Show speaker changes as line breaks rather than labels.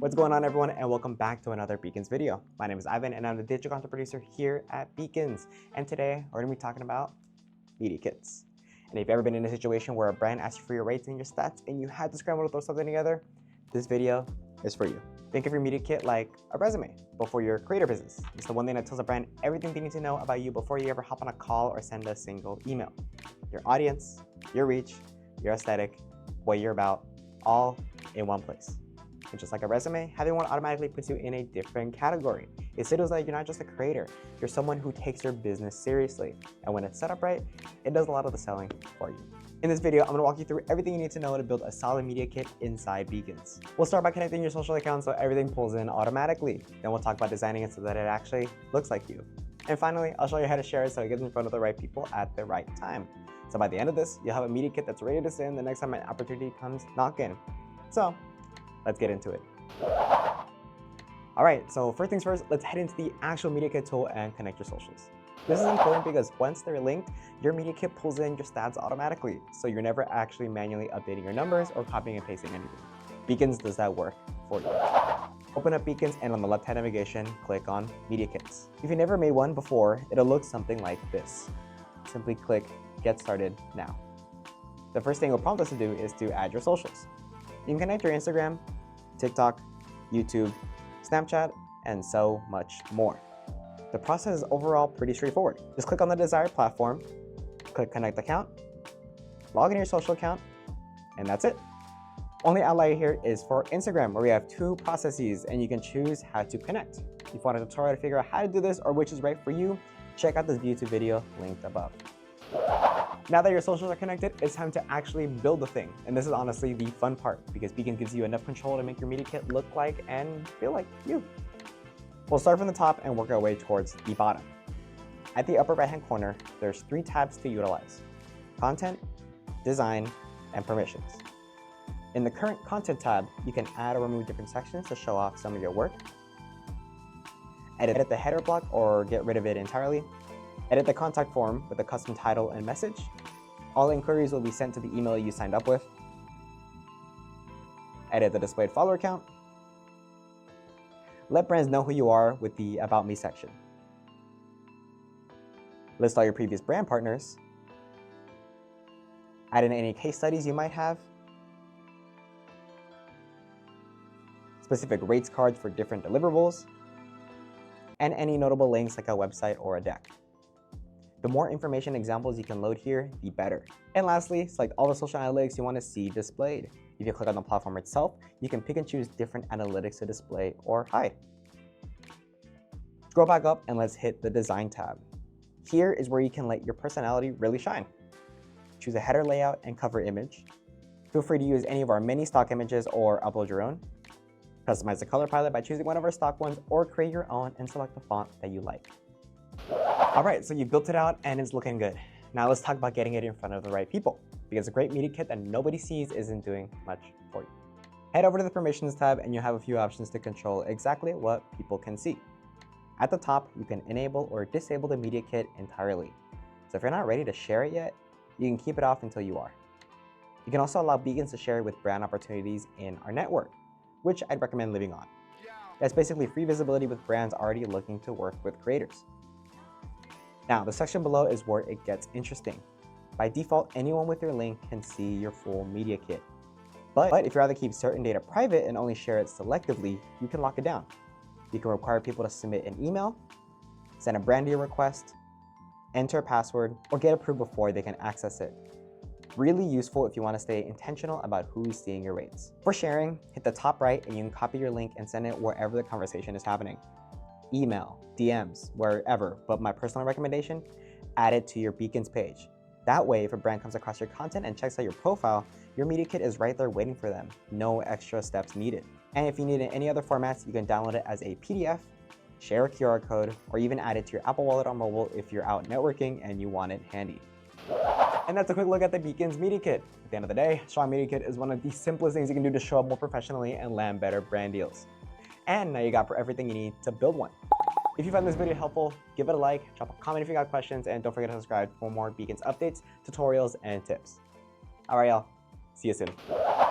What's going on, everyone, and welcome back to another Beacons video. My name is Ivan and I'm the digital content producer here at Beacons. And today we're going to be talking about media kits. And if you've ever been in a situation where a brand asks you for your rates and your stats and you had to scramble to throw something together, this video is for you. Think of your media kit like a resume, but for your creator business. It's the one thing that tells a brand everything they need to know about you before you ever hop on a call or send a single email. Your audience, your reach, your aesthetic, what you're about, all in one place. And just like a resume, having one automatically puts you in a different category. It signals that you're not just a creator, you're someone who takes your business seriously. And when it's set up right, it does a lot of the selling for you. In this video, I'm going to walk you through everything you need to know to build a solid media kit inside Beacons. We'll start by connecting your social accounts so everything pulls in automatically. Then we'll talk about designing it so that it actually looks like you. And finally, I'll show you how to share it so it gets in front of the right people at the right time. So by the end of this, you'll have a media kit that's ready to send the next time an opportunity comes knocking. So let's get into it. All right, so first things first, let's head into the actual media kit tool and connect your socials. This is important because once they're linked, your media kit pulls in your stats automatically, so you're never actually manually updating your numbers or copying and pasting anything. Beacons does that work for you. Open up Beacons and on the left-hand navigation, click on Media Kits. If you never made one before, it'll look something like this. Simply click Get Started Now. The first thing it'll prompt us to do is to add your socials. You can connect your Instagram, TikTok, YouTube, Snapchat, and so much more. The process is overall pretty straightforward. Just click on the desired platform, click Connect Account, log in your social account, and that's it. Only outlier here is for Instagram, where we have two processes and you can choose how to connect. If you want a tutorial to figure out how to do this or which is right for you, check out this YouTube video linked above. Now that your socials are connected, it's time to actually build the thing. And this is honestly the fun part because Beacon gives you enough control to make your media kit look like and feel like you. We'll start from the top and work our way towards the bottom. At the upper right-hand corner, there's 3 tabs to utilize: Content, Design, and Permissions. In the Current Content tab, you can add or remove different sections to show off some of your work, edit the header block or get rid of it entirely, edit the contact form with a custom title and message. All inquiries will be sent to the email you signed up with, edit the displayed follower count, let brands know who you are with the About Me section. List all your previous brand partners. Add in any case studies you might have. Specific rates cards for different deliverables. And any notable links like a website or a deck. The more information examples you can load here, the better. And lastly, select all the social analytics you want to see displayed. If you click on the platform itself, you can pick and choose different analytics to display or hide. Scroll back up and let's hit the Design tab. Here is where you can let your personality really shine. Choose a header layout and cover image. Feel free to use any of our many stock images or upload your own. Customize the color palette by choosing one of our stock ones or create your own and select the font that you like. All right, so you built it out and it's looking good. Now let's talk about getting it in front of the right people, because a great media kit that nobody sees isn't doing much for you. Head over to the Permissions tab and you'll have a few options to control exactly what people can see. At the top, you can enable or disable the media kit entirely. So if you're not ready to share it yet, you can keep it off until you are. You can also allow Beacons to share it with brand opportunities in our network, which I'd recommend leaving on. That's basically free visibility with brands already looking to work with creators. Now, the section below is where it gets interesting. By default, anyone with your link can see your full media kit. But if you'd rather keep certain data private and only share it selectively, you can lock it down. You can require people to submit an email, send a brand deal request, enter a password, or get approved before they can access it. Really useful if you want to stay intentional about who's seeing your rates. For sharing, hit the top right and you can copy your link and send it wherever the conversation is happening. Email, DMs, wherever, but my personal recommendation, add it to your Beacons page. That way, if a brand comes across your content and checks out your profile, your media kit is right there waiting for them. No extra steps needed. And if you need it in any other formats, you can download it as a PDF, share a QR code, or even add it to your Apple Wallet on mobile if you're out networking and you want it handy. And that's a quick look at the Beacons Media Kit. At the end of the day, strong media kit is one of the simplest things you can do to show up more professionally and land better brand deals. And now you got everything you need to build one. If you found this video helpful, give it a like, drop a comment if you got questions, and don't forget to subscribe for more Beacons updates, tutorials, and tips. All right, y'all. See you soon.